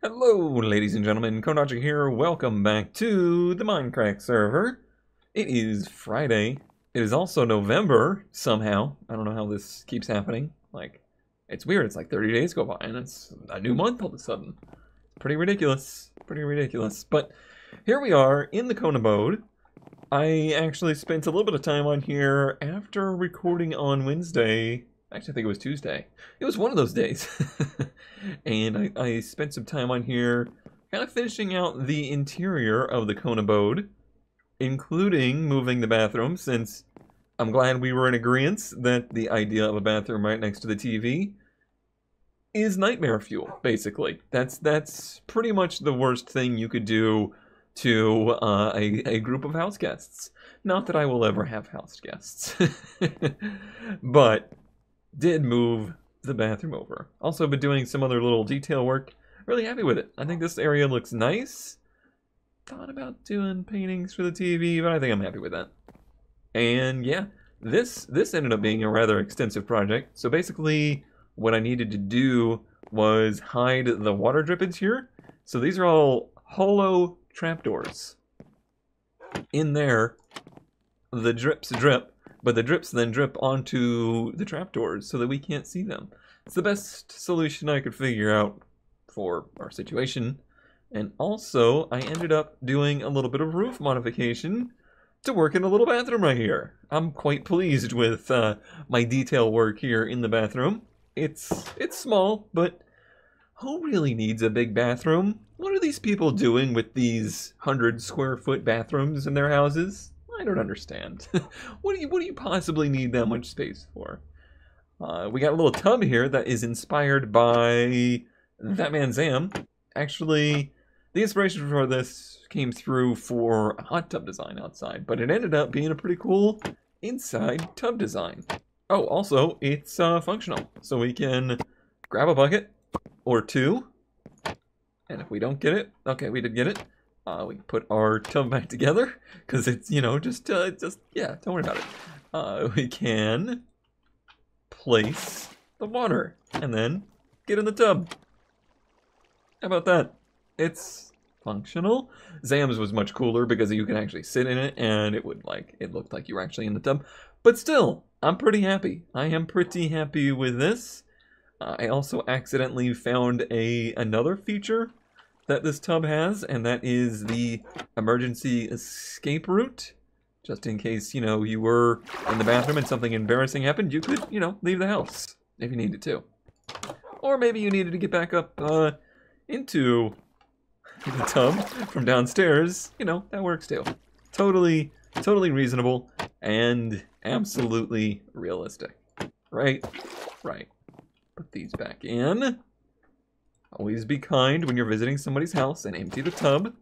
Hello, ladies and gentlemen, Konachi here. Welcome back to the Mindcrack server. It is Friday. It is also November, somehow. I don't know how this keeps happening. Like, it's weird. It's like 30 days go by, and it's a new month all of a sudden. Pretty ridiculous. Pretty ridiculous. But here we are in the Kona abode. I actually spent a little bit of time on here after recording on Wednesday. Actually, I think it was Tuesday. It was one of those days. And I spent some time on here kind of finishing out the interior of the Kona abode, including moving the bathroom, since I'm glad we were in agreement that the idea of a bathroom right next to the TV is nightmare fuel, basically. That's pretty much the worst thing you could do to a group of house guests. Not that I will ever have house guests. But did move the bathroom over. Also been doing some other little detail work. Really happy with it. I think this area looks nice. Thought about doing paintings for the TV, but I think I'm happy with that. And yeah, this ended up being a rather extensive project. So basically, what I needed to do was hide the water drippage here. So these are all hollow trapdoors. In there, the drips drip, but the drips then drip onto the trapdoors so that we can't see them. It's the best solution I could figure out for our situation. And also, I ended up doing a little bit of roof modification to work in a little bathroom right here. I'm quite pleased with my detail work here in the bathroom. It's small, but who really needs a big bathroom? What are these people doing with these 100-square-foot bathrooms in their houses? I don't understand. What do you possibly need that much space for? We got a little tub here that is inspired by that man Zam. Actually, the inspiration for this came through for a hot tub design outside, but it ended up being a pretty cool inside tub design. Oh, also, it's functional, so we can grab a bucket or two, and if we don't get it, okay, we did get it. We can put our tub back together, because it's, you know, just, yeah, don't worry about it. We can place the water, and then get in the tub. How about that? It's functional. Zam's was much cooler because you can actually sit in it, and it looked like you were actually in the tub. But still, I'm pretty happy. I am pretty happy with this. I also accidentally found another feature that this tub has, and that is the emergency escape route. Just in case, you know, you were in the bathroom and something embarrassing happened, you could, you know, leave the house if you needed to. Or maybe you needed to get back up into the tub from downstairs. You know, that works too. Totally reasonable and absolutely realistic. Right? Right. Put these back in. Always be kind when you're visiting somebody's house and empty the tub.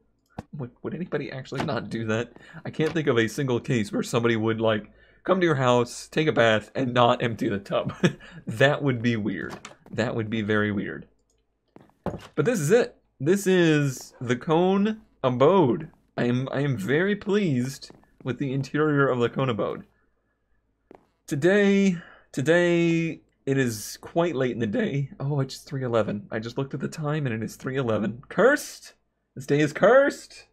Would anybody actually not do that? I can't think of a single case where somebody would, like, come to your house, take a bath, and not empty the tub. That would be weird. That would be very weird. But this is it. This is the Kona abode. I am very pleased with the interior of the Kona abode. Today, it is quite late in the day. Oh, it's 3:11. I just looked at the time and it is 3:11. Cursed! This day is cursed!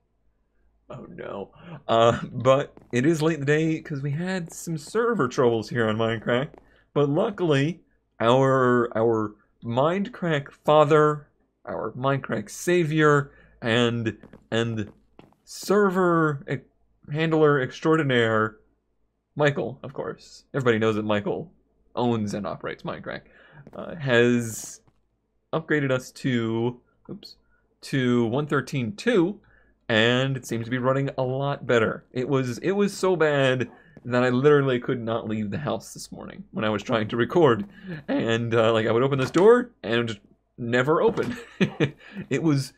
Oh no. But it is late in the day because we had some server troubles here on Mindcrack. But luckily, our Mindcrack father, our Mindcrack savior, and server handler extraordinaire, Michael, of course. Everybody knows that Michael owns and operates Mindcrack, has upgraded us to 1.13.2, and it seems to be running a lot better. It was so bad that I literally could not leave the house this morning when I was trying to record, and like I would open this door and it would just never open. It was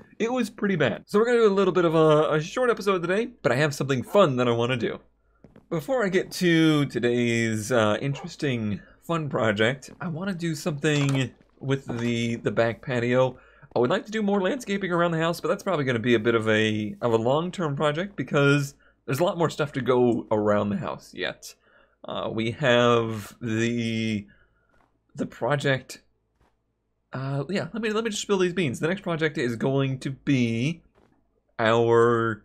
pretty bad. So we're gonna do a little bit of a short episode today, but I have something fun that I want to do. Before I get to today's interesting fun project, I want to do something with the back patio. I would like to do more landscaping around the house, but that's probably going to be a bit of a long-term project because there's a lot more stuff to go around the house yet. We have the project Yeah, let me just spill these beans. The next project is going to be our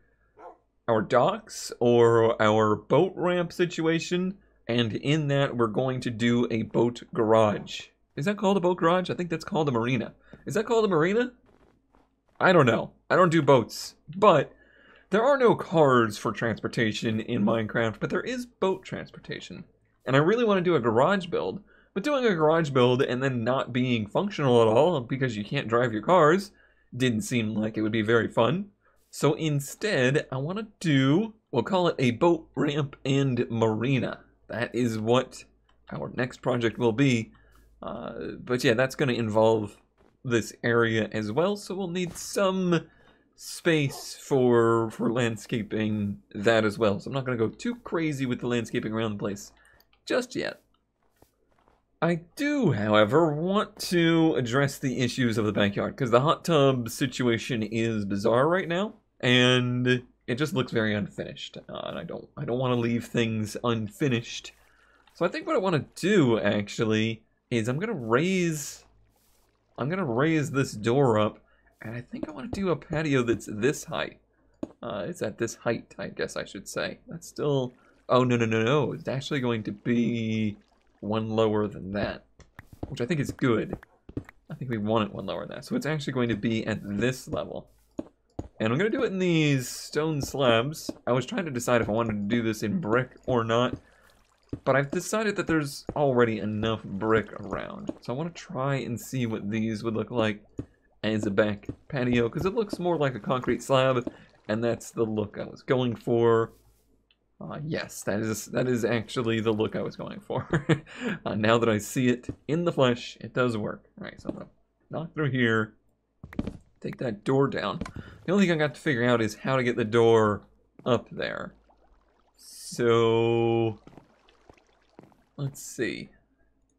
docks or our boat ramp situation, and in that we're going to do a boat garage. Is that called a boat garage? I think that's called a marina. Is that called a marina? I don't know. I don't do boats, but there are no cars for transportation in Minecraft, but there is boat transportation. And I really want to do a garage build, but doing a garage build and then not being functional at all because you can't drive your cars didn't seem like it would be very fun. So instead, I want to do, we'll call it a boat ramp and marina. That is what our next project will be. But yeah, that's going to involve this area as well, so we'll need some space for landscaping that as well. So I'm not going to go too crazy with the landscaping around the place just yet. I do, however, want to address the issues of the backyard, because the hot tub situation is bizarre right now, and it just looks very unfinished. And I don't want to leave things unfinished. So I think what I want to do actually is I'm gonna raise this door up, and I think I want to do a patio that's this height. It's at this height, I guess I should say. That's still, oh no, it's actually going to be one lower than that, which I think is good. I think we want it one lower than that. So it's actually going to be at this level. And I'm going to do it in these stone slabs. I was trying to decide if I wanted to do this in brick or not, but I've decided that there's already enough brick around. So I want to try and see what these would look like as a back patio, because it looks more like a concrete slab, and that's the look I was going for. Yes, that is actually the look I was going for. Now that I see it in the flesh, it does work. Alright, so I'm going to knock through here, take that door down. The only thing I got to figure out is how to get the door up there. So, let's see.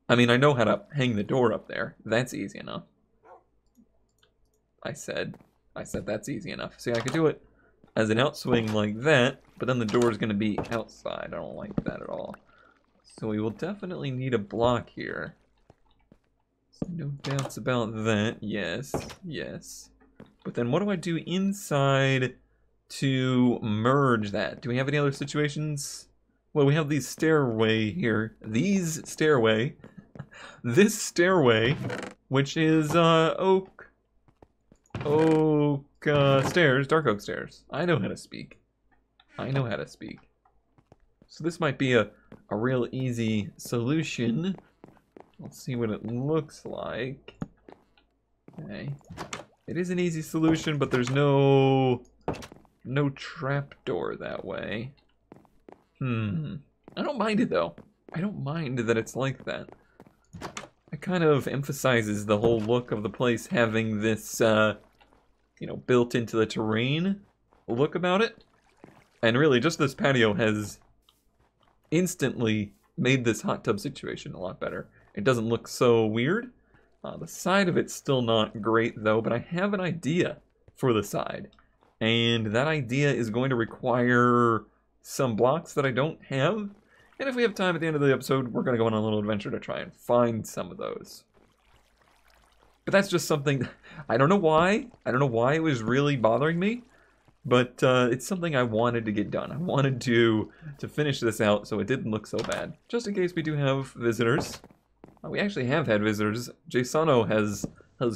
I mean, I know how to hang the door up there. That's easy enough. I said that's easy enough. See, I could do it as an outswing like that, but then the door is going to be outside. I don't like that at all. So we will definitely need a block here. So no doubts about that. Yes, yes. But then what do I do inside to merge that? Do we have any other situations? Well, we have these stairway here. This stairway, which is oak stairs, dark oak stairs. I know how to speak. So this might be a real easy solution. Let's see what it looks like. Okay. It is an easy solution, but there's no trapdoor that way. I don't mind it though. I don't mind that it's like that. It kind of emphasizes the whole look of the place having this, you know, built into the terrain look about it. And really, just this patio has instantly made this hot tub situation a lot better. It doesn't look so weird. The side of it's still not great though, but I have an idea for the side. And that idea is going to require some blocks that I don't have. And if we have time at the end of the episode, we're going to go on a little adventure to try and find some of those. But that's just something, I don't know why. I don't know why it was really bothering me. But it's something I wanted to get done. I wanted to finish this out so it didn't look so bad. Just in case we do have visitors. We actually have had visitors. Jasano has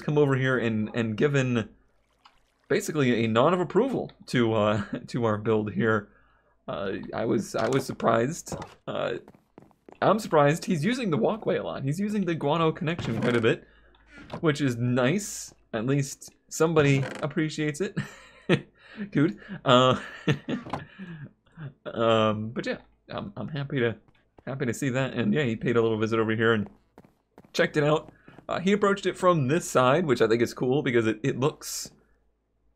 come over here and given basically a nod of approval to our build here. I was surprised. I'm surprised he's using the walkway a lot. He's using the guano connection quite a bit, which is nice. At least somebody appreciates it. Good. But yeah, I'm happy to see that. And yeah, he paid a little visit over here and checked it out. He approached it from this side, which I think is cool because it looks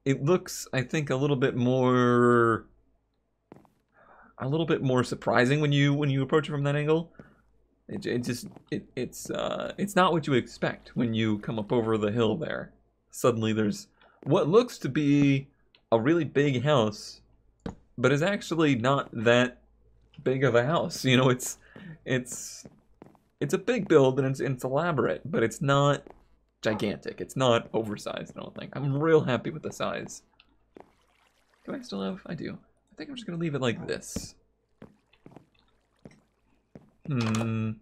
I think a little bit more surprising when you approach it from that angle. It's not what you expect when you come up over the hill there. Suddenly there's what looks to be a really big house, but is actually not that big of a house. You know, it's a big build and it's elaborate, but it's not gigantic. It's not oversized, I don't think. I'm real happy with the size. Do I still have? I do. I think I'm just gonna leave it like this. My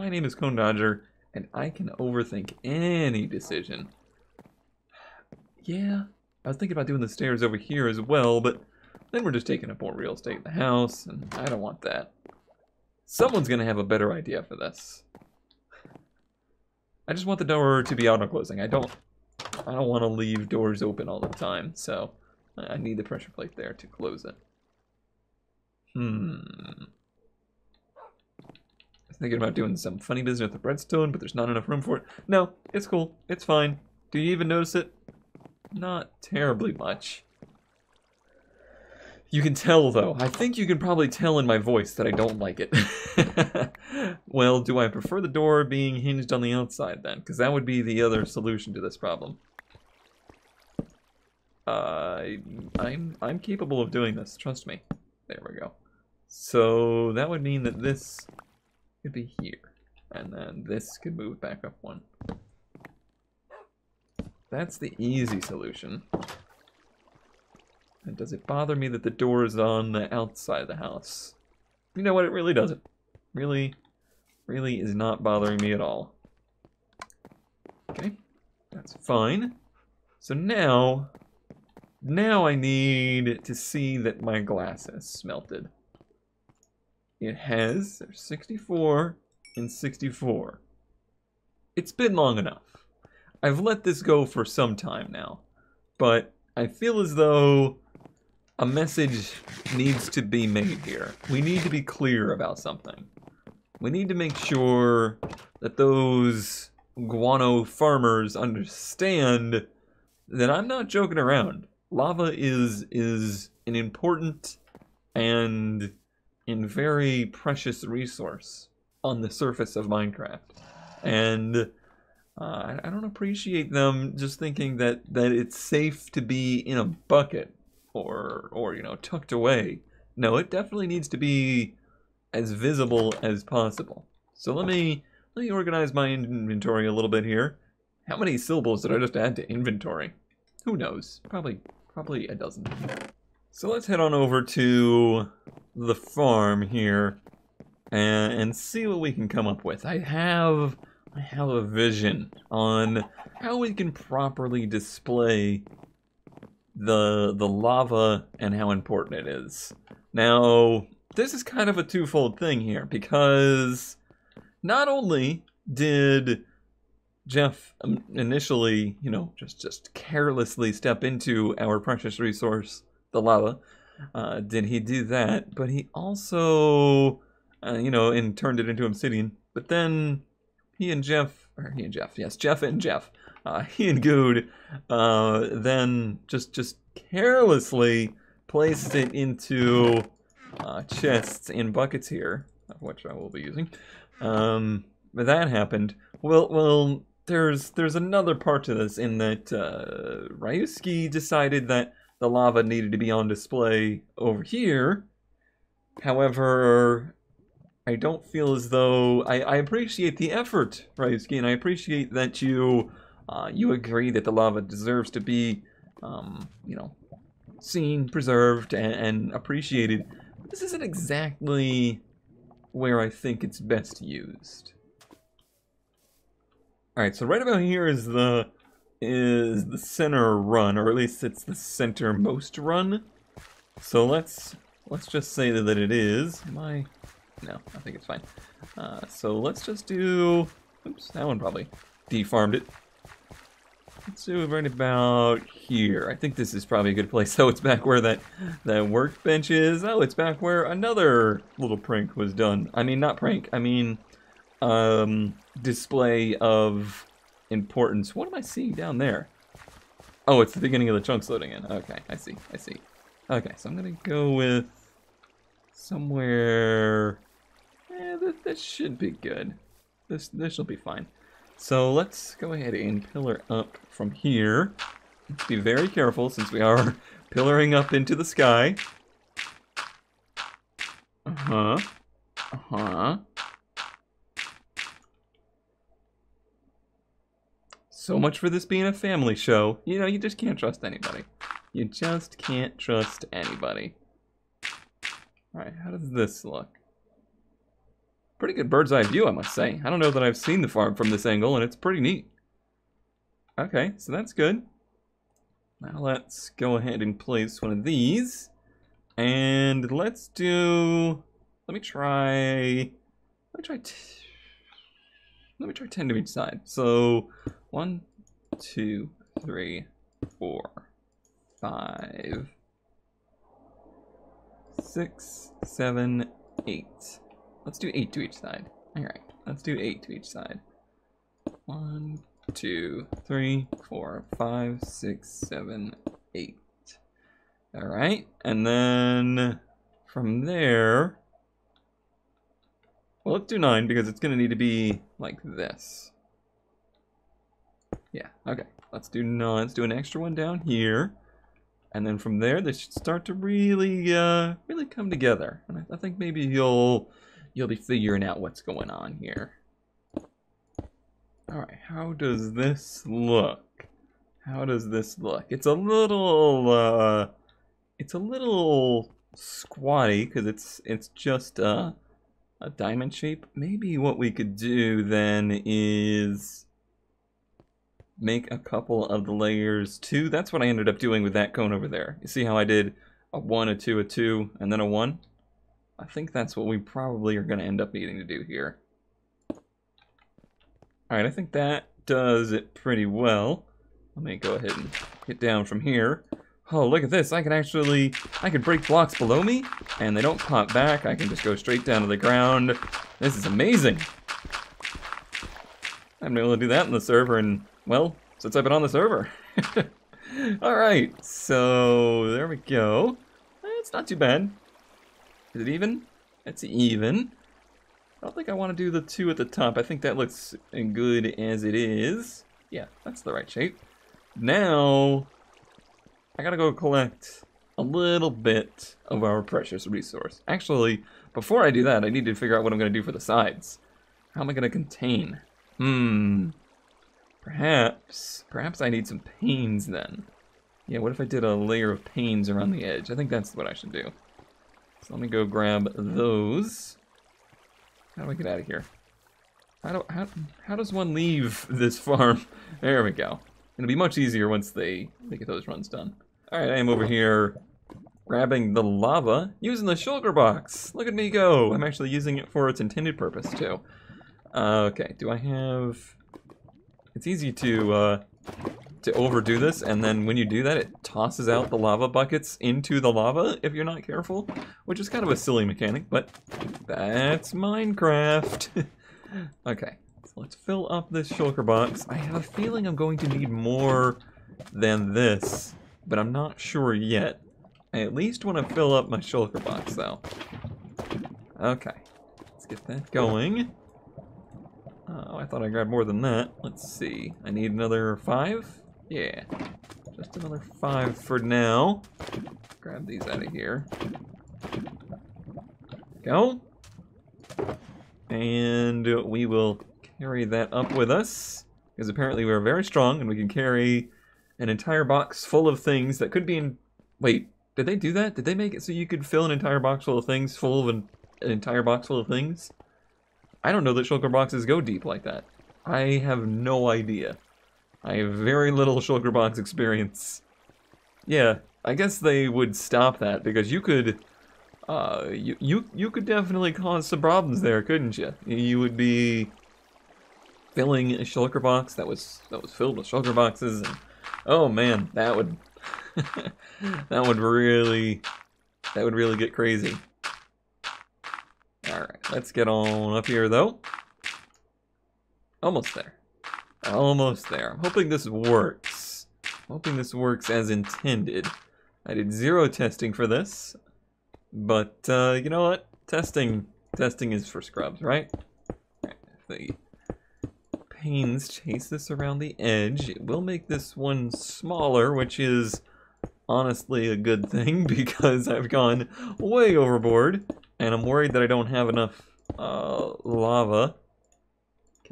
name is Cone Dodger, and I can overthink any decision. Yeah, I was thinking about doing the stairs over here as well, but then we're just taking up more real estate in the house, and I don't want that. Someone's gonna have a better idea for this. I just want the door to be auto-closing. I don't want to leave doors open all the time, so I need the pressure plate there to close it. I was thinking about doing some funny business with the redstone, but there's not enough room for it. No, it's cool. It's fine. Do you even notice it? Not terribly much. You can tell, though. I think you can probably tell in my voice that I don't like it. Well, do I prefer the door being hinged on the outside, then? Because that would be the other solution to this problem. I'm capable of doing this. Trust me. There we go. So that would mean that this could be here. And then this could move back up one. That's the easy solution. And does it bother me that the door is on the outside of the house? You know what? It really doesn't. Really is not bothering me at all. Okay, that's fine. So now I need to see that my glass has smelted. It has. There's 64 and 64. It's been long enough. I've let this go for some time now, but I feel as though a message needs to be made here. We need to be clear about something. We need to make sure that those guano farmers understand that I'm not joking around. Lava is an important and very precious resource on the surface of Minecraft. And I don't appreciate them just thinking that it's safe to be in a bucket or you know, tucked away. No, it definitely needs to be as visible as possible. So let me organize my inventory a little bit here. How many syllables did I just add to inventory? Who knows? Probably a dozen. So let's head on over to the farm here and see what we can come up with. I have a vision on how we can properly display the lava and how important it is. Now, this is kind of a twofold thing here, because not only did Jeff initially, you know, just carelessly step into our precious resource, the lava, did he do that, but he also, you know, and turned it into obsidian. But then he and Jeff, he and Good, then just carelessly placed it into chests and buckets here, of which I will be using. But that happened. Well, there's another part to this, in that Ryusuke decided that the lava needed to be on display over here. However, I don't feel as though I appreciate the effort, Ryusuke, and I appreciate that you agree that the lava deserves to be, you know, seen, preserved, and appreciated. But this isn't exactly where I think it's best used. All right, so right about here is the center run, or at least it's the centermost run. So let's just say that it is. No, I think it's fine. So let's just do. Oops, that one probably defarmed it. Let's do it right about here. I think this is probably a good place. So it's back where that workbench is. Oh, it's back where another little prank was done. I mean, not prank. I mean, display of importance. What am I seeing down there? Oh, it's the beginning of the chunks loading in. Okay, I see. Okay, so I'm gonna go with somewhere. This should be good. This will be fine. So let's go ahead and pillar up from here. Let's be very careful since we are pillaring up into the sky. So much for this being a family show. You know, you just can't trust anybody. You just can't trust anybody. Alright, how does this look? Pretty good bird's eye view, I must say. I don't know that I've seen the farm from this angle, and it's pretty neat. Okay, so that's good. Now let's go ahead and place one of these. And let's do... Let me try 10 to each side. So 1, 2, 3, 4, 5, 6, 7, 8. Let's do 8 to each side. Alright, let's do 8 to each side. 1, 2, 3, 4, 5, 6, 7, 8. Alright, and then from there, well, let's do 9 because it's going to need to be like this. Yeah, okay. Let's do 9. Let's do an extra one down here. And then from there, they should start to really come together. And I think maybe you'll be figuring out what's going on here. Alright, how does this look? How does this look? It's a little squatty because it's just a diamond shape. Maybe what we could do then is make a couple of the layers 2. That's what I ended up doing with that cone over there. You see how I did a 1, a 2, a 2, and then a 1? I think that's what we probably are going to end up needing to do here. Alright, I think that does it pretty well. Let me go ahead and get down from here. Oh, look at this. I can break blocks below me, and they don't pop back. I can just go straight down to the ground. This is amazing. I've been able to do that in the server, and, well, since I've been on the server. Alright, so there we go. It's not too bad. Is it even? It's even. I don't think I want to do the 2 at the top. I think that looks good as it is. Yeah, that's the right shape. Now, I gotta go collect a little bit of our precious resource. Actually, before I do that, I need to figure out what I'm gonna do for the sides. How am I gonna contain? Perhaps I need some panes then. Yeah, what if I did a layer of panes around the edge? I think that's what I should do. So let me go grab those. How do I get out of here? How does one leave this farm? There we go. It'll be much easier once they get those runs done. Alright, I am over here grabbing the lava using the shulker box. Look at me go. I'm actually using it for its intended purpose too. Okay, do I have... It's easy to overdo this, and then when you do that, it tosses out the lava buckets into the lava if you're not careful, which is kind of a silly mechanic, but that's Minecraft. Okay, so let's fill up this shulker box. I have a feeling I'm going to need more than this, but I'm not sure yet. I at least want to fill up my shulker box, though. Okay, let's get that going. Oh, I thought I grabbed more than that. Let's see. I need another 5? Yeah. Just another 5 for now. Grab these out of here. Go. And we will carry that up with us. Because apparently we're very strong and we can carry an entire box full of things that could be in... Wait, did they do that? Did they make it so you could fill an entire box full of things full of an entire box full of things? I don't know that shulker boxes go deep like that. I have no idea. I have very little shulker box experience. Yeah, I guess they would stop that because you could, you could definitely cause some problems there, couldn't you? You would be filling a shulker box that was filled with shulker boxes, and oh man, that would that would really get crazy. Alright, let's get on up here, though. Almost there. Almost there. I'm hoping this works. I'm hoping this works as intended. I did 0 testing for this. But, you know what? Testing is for scrubs, right? Alright, if the panes chase this around the edge, it will make this one smaller, which is honestly a good thing because I've gone way overboard. And I'm worried that I don't have enough lava.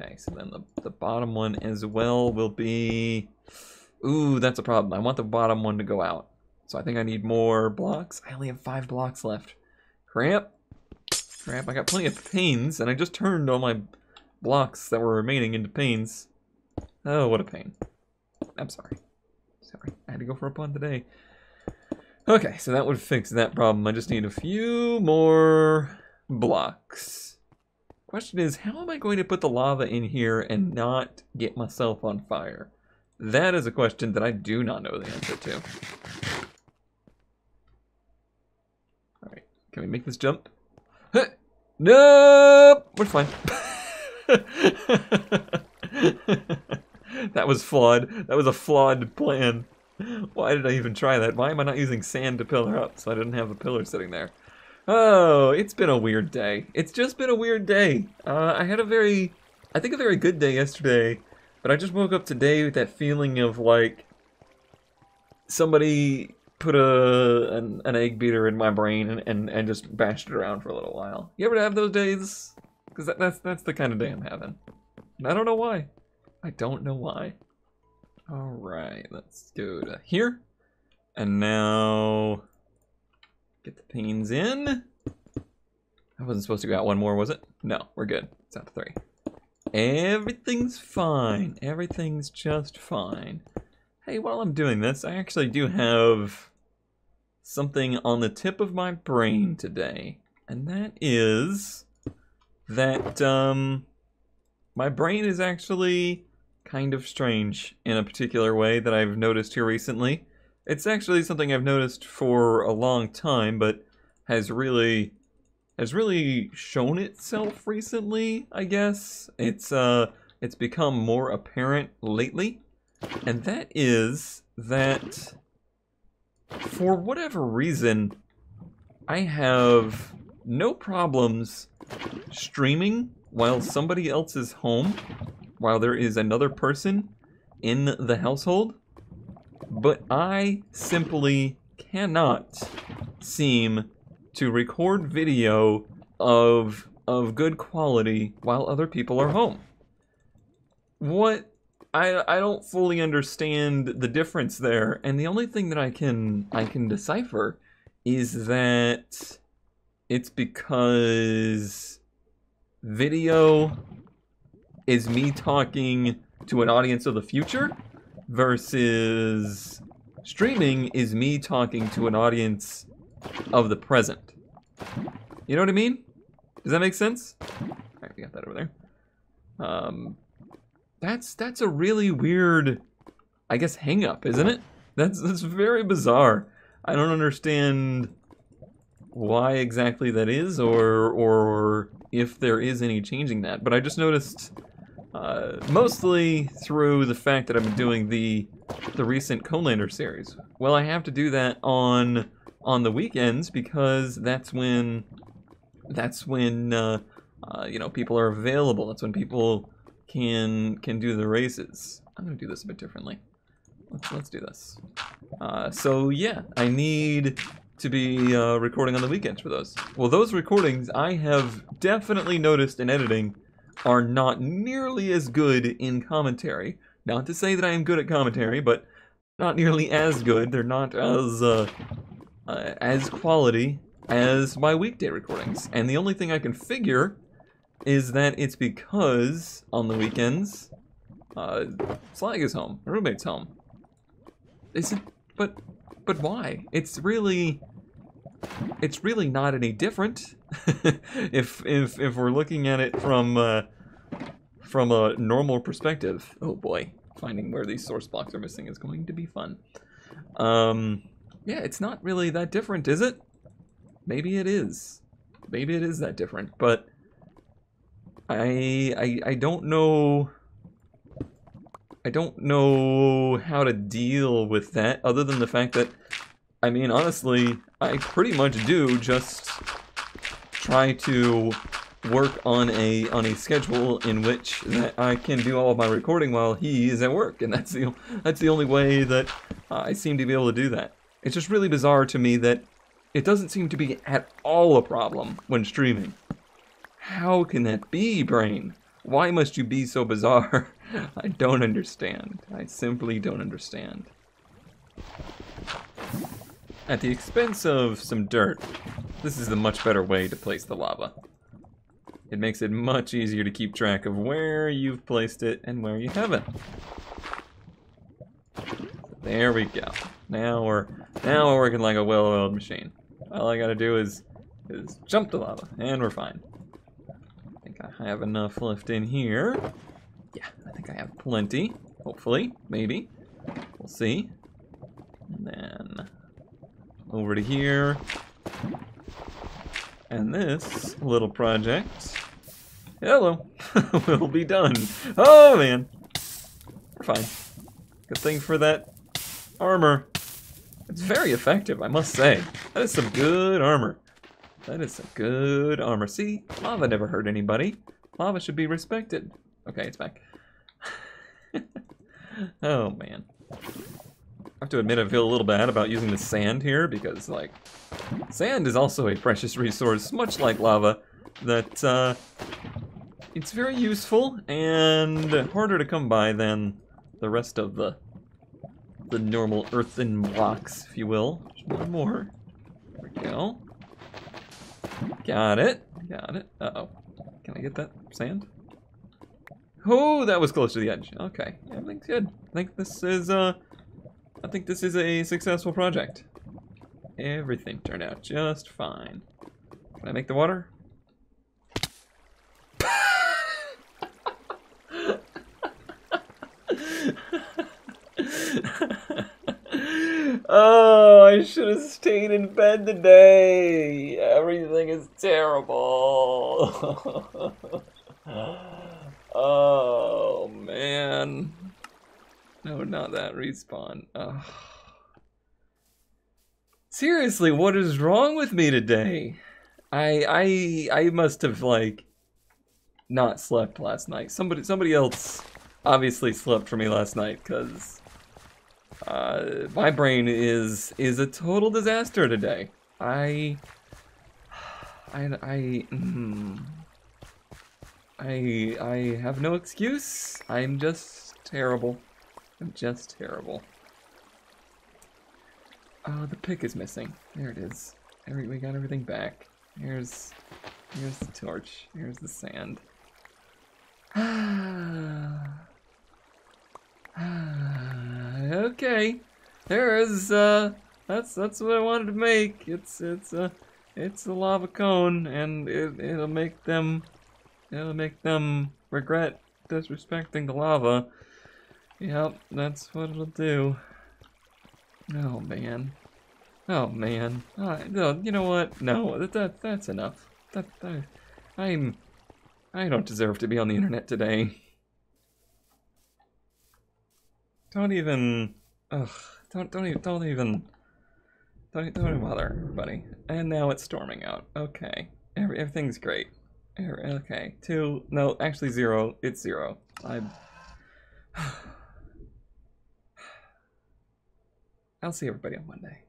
Okay, so then the bottom one as well will be... Ooh, that's a problem. I want the bottom one to go out. So I think I need more blocks. I only have 5 blocks left. Crap. Crap, I got plenty of panes, and I just turned all my blocks that were remaining into panes. Oh, what a pain. I'm sorry. Sorry, I had to go for a pun today. Okay, so that would fix that problem. I just need a few more blocks. Question is, how am I going to put the lava in here and not get myself on fire? That is a question that I do not know the answer to. Alright, can we make this jump? Huh! Nope! We're fine. That was flawed. That was a flawed plan. Why did I even try that? Why am I not using sand to pillar up so I didn't have a pillar sitting there? Oh, it's been a weird day. It's just been a weird day. I had a very good day yesterday, but I just woke up today with that feeling of like somebody put an egg beater in my brain and just bashed it around for a little while. You ever have those days? Because that's the kind of day I'm having. And I don't know why. I don't know why. Alright, let's go to here. And now get the panes in. I wasn't supposed to go out one more, was it? No, we're good. It's out to 3. Everything's fine. Everything's just fine. Hey, while I'm doing this, I actually do have something on the tip of my brain today. And that is that my brain is actually kind of strange in a particular way that I've noticed here recently. It's actually something I've noticed for a long time, but has really shown itself recently, I guess. It's become more apparent lately, and that is that for whatever reason, I have no problems streaming while somebody else is home, while there is another person in the household, but I simply cannot seem to record video of good quality while other people are home. I don't fully understand the difference there, and the only thing that I can decipher is that it's because video is me talking to an audience of the future versus streaming is me talking to an audience of the present. You know what I mean? Does that make sense? Alright, we got that over there. That's a really weird, I guess, hang-up, isn't it? That's very bizarre. I don't understand why exactly that is, or if there is any changing that. But I just noticed, mostly through the fact that I've been doing the recent Conelander series. Well, I have to do that on the weekends because that's when you know, people are available. That's when people can do the races. I'm gonna do this a bit differently. Let's do this. So yeah, I need to be recording on the weekends for those. Well, those recordings I have definitely noticed in editing are not nearly as good in commentary. Not to say that I am good at commentary, but not nearly as good. They're not as quality as my weekday recordings. And the only thing I can figure is that it's because on the weekends, Slag is home, my roommate's home. Is it? But why? It's really not any different. if we're looking at it from a normal perspective. Oh boy, finding where these source blocks are missing is going to be fun. Yeah, it's not really that different, is it? Maybe it is. Maybe it is that different, but I don't know. I don't know how to deal with that, other than the fact that, I mean, honestly, I pretty much do just try to work on a schedule in which that I can do all of my recording while he is at work, and that's the only way that I seem to be able to do that. It's just really bizarre to me that it doesn't seem to be at all a problem when streaming. How can that be, brain? Why must you be so bizarre? I don't understand. I simply don't understand. At the expense of some dirt, this is the much better way to place the lava. It makes it much easier to keep track of where you've placed it and where you haven't. There we go. Now we're working like a well-oiled machine. All I gotta do is jump the lava, and we're fine. I think I have enough left in here. Yeah, I think I have plenty. Hopefully, maybe. We'll see. And then over to here. And this little project, hello, will be done. Oh man, we're fine. Good thing for that armor. It's very effective, I must say. That is some good armor. That is some good armor. See, lava never hurt anybody. Lava should be respected. Okay, it's back. Oh man. I have to admit I feel a little bad about using the sand here because, like, sand is also a precious resource, much like lava, that it's very useful and harder to come by than the rest of the normal earthen blocks, if you will. There's one more. There we go. Got it. Got it. Uh-oh. Can I get that sand? Oh, that was close to the edge. Okay. Everything's good. I think this is a successful project. Everything turned out just fine. Can I make the water? Oh, I should have stayed in bed today. Everything is terrible. Oh, man. No, not that respawn. Ugh. Seriously, what is wrong with me today? I must have, like, not slept last night. Somebody else obviously slept for me last night, because my brain is a total disaster today. I have no excuse. I'm just terrible. I'm just terrible. Oh, the pick is missing. There it is. We got everything back. Here's the torch. Here's the sand. Okay. There's that's what I wanted to make. It's a lava cone, and it'll make them regret disrespecting the lava. Yep, that's what it'll do. Oh man. Oh man. No, you know what? No, that's enough. I don't deserve to be on the internet today. Don't even even bother, buddy. And now it's storming out. Okay. Everything's great. Okay. 2. No, actually 0. It's 0. I'll see everybody on Monday.